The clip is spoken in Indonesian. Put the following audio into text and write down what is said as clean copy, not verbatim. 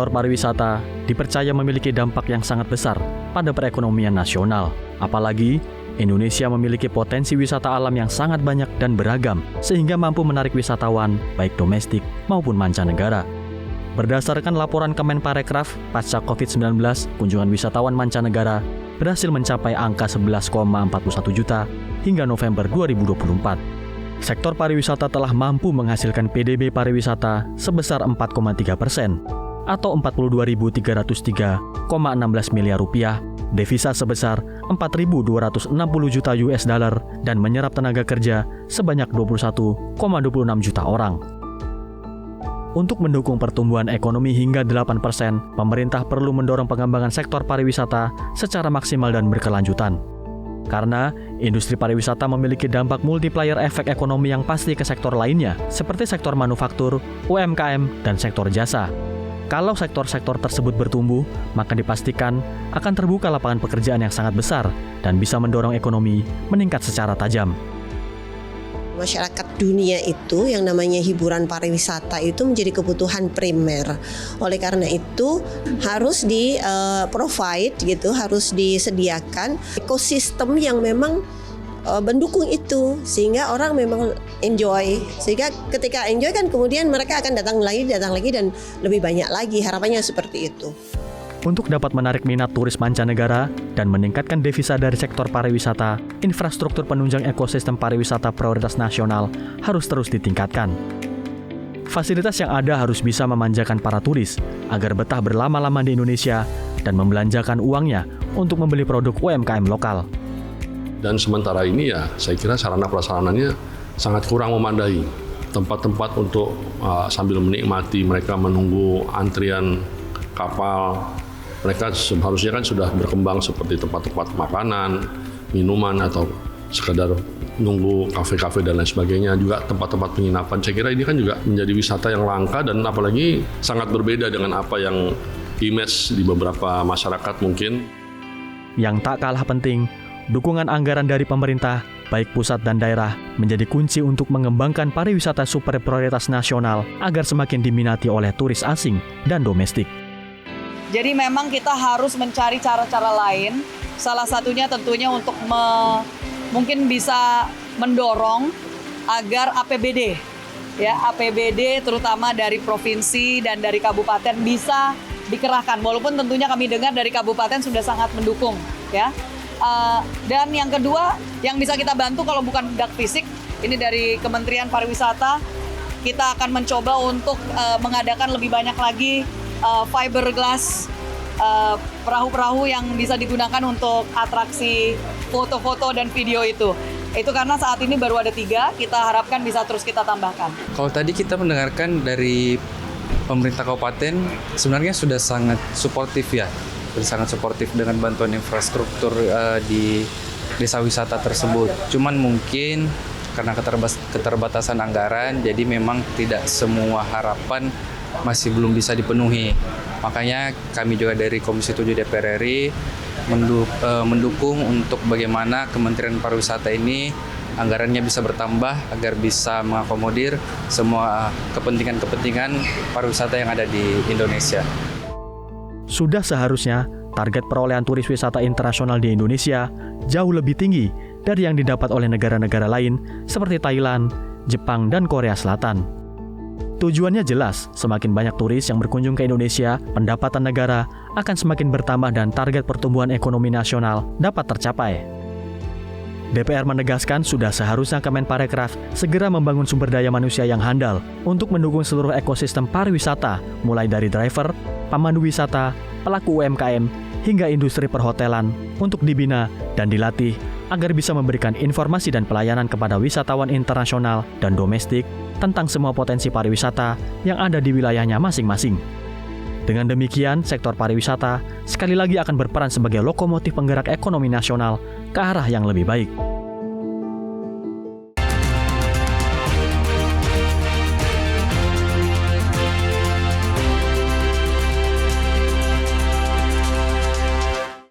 Sektor pariwisata dipercaya memiliki dampak yang sangat besar pada perekonomian nasional. Apalagi Indonesia memiliki potensi wisata alam yang sangat banyak dan beragam, sehingga mampu menarik wisatawan baik domestik maupun mancanegara. Berdasarkan laporan Kemenparekraf, pasca COVID-19, kunjungan wisatawan mancanegara berhasil mencapai angka 11,41 juta hingga November 2024. Sektor pariwisata telah mampu menghasilkan PDB pariwisata sebesar 4,3% atau 42.303,16 miliar rupiah, devisa sebesar 4.260 juta US dollar, dan menyerap tenaga kerja sebanyak 21,26 juta orang. Untuk mendukung pertumbuhan ekonomi hingga 8%, pemerintah perlu mendorong pengembangan sektor pariwisata secara maksimal dan berkelanjutan. Karena industri pariwisata memiliki dampak multiplier efek ekonomi yang pasti ke sektor lainnya, seperti sektor manufaktur, UMKM, dan sektor jasa. Kalau sektor-sektor tersebut bertumbuh, maka dipastikan akan terbuka lapangan pekerjaan yang sangat besar dan bisa mendorong ekonomi meningkat secara tajam. Masyarakat dunia itu yang namanya hiburan pariwisata itu menjadi kebutuhan primer. Oleh karena itu harus di-provide gitu, harus disediakan ekosistem yang memang mendukung itu sehingga orang memang enjoy. Sehingga ketika enjoy kan kemudian mereka akan datang lagi dan lebih banyak lagi, harapannya seperti itu. Untuk dapat menarik minat turis mancanegara dan meningkatkan devisa dari sektor pariwisata, infrastruktur penunjang ekosistem pariwisata prioritas nasional harus terus ditingkatkan. Fasilitas yang ada harus bisa memanjakan para turis agar betah berlama-lama di Indonesia dan membelanjakan uangnya untuk membeli produk UMKM lokal. Dan sementara ini ya saya kira sarana prasarananya sangat kurang memadai. Tempat-tempat untuk sambil menikmati mereka menunggu antrian kapal, mereka seharusnya kan sudah berkembang seperti tempat-tempat makanan, minuman, atau sekedar nunggu kafe-kafe dan lain sebagainya, juga tempat-tempat penginapan. Saya kira ini kan juga menjadi wisata yang langka dan apalagi sangat berbeda dengan apa yang image di beberapa masyarakat mungkin. Yang tak kalah penting, dukungan anggaran dari pemerintah, baik pusat dan daerah, menjadi kunci untuk mengembangkan pariwisata super prioritas nasional agar semakin diminati oleh turis asing dan domestik. Jadi memang kita harus mencari cara-cara lain, salah satunya tentunya untuk mungkin bisa mendorong agar APBD terutama dari provinsi dan dari kabupaten bisa dikerahkan. Walaupun tentunya kami dengar dari kabupaten sudah sangat mendukung, ya. Dan yang kedua yang bisa kita bantu kalau bukan dak fisik, ini dari Kementerian Pariwisata, kita akan mencoba untuk mengadakan lebih banyak lagi fiberglass, perahu-perahu yang bisa digunakan untuk atraksi foto-foto dan video itu. Itu karena saat ini baru ada 3, kita harapkan bisa terus kita tambahkan. Kalau tadi kita mendengarkan dari pemerintah kabupaten, sebenarnya sudah sangat suportif ya. Sudah sangat suportif dengan bantuan infrastruktur di desa wisata tersebut. Cuman mungkin karena keterbatasan anggaran, jadi memang tidak semua harapan masih belum bisa dipenuhi. Makanya kami juga dari Komisi 7 DPR RI mendukung untuk bagaimana Kementerian Pariwisata ini anggarannya bisa bertambah agar bisa mengakomodir semua kepentingan-kepentingan pariwisata yang ada di Indonesia. Sudah seharusnya target perolehan turis wisata internasional di Indonesia jauh lebih tinggi dari yang didapat oleh negara-negara lain seperti Thailand, Jepang, dan Korea Selatan. Tujuannya jelas, semakin banyak turis yang berkunjung ke Indonesia, pendapatan negara akan semakin bertambah dan target pertumbuhan ekonomi nasional dapat tercapai. DPR menegaskan sudah seharusnya Kemenparekraf segera membangun sumber daya manusia yang handal untuk mendukung seluruh ekosistem pariwisata, mulai dari driver, pemandu wisata, pelaku UMKM, hingga industri perhotelan untuk dibina dan dilatih agar bisa memberikan informasi dan pelayanan kepada wisatawan internasional dan domestik tentang semua potensi pariwisata yang ada di wilayahnya masing-masing. Dengan demikian, sektor pariwisata sekali lagi akan berperan sebagai lokomotif penggerak ekonomi nasional ke arah yang lebih baik.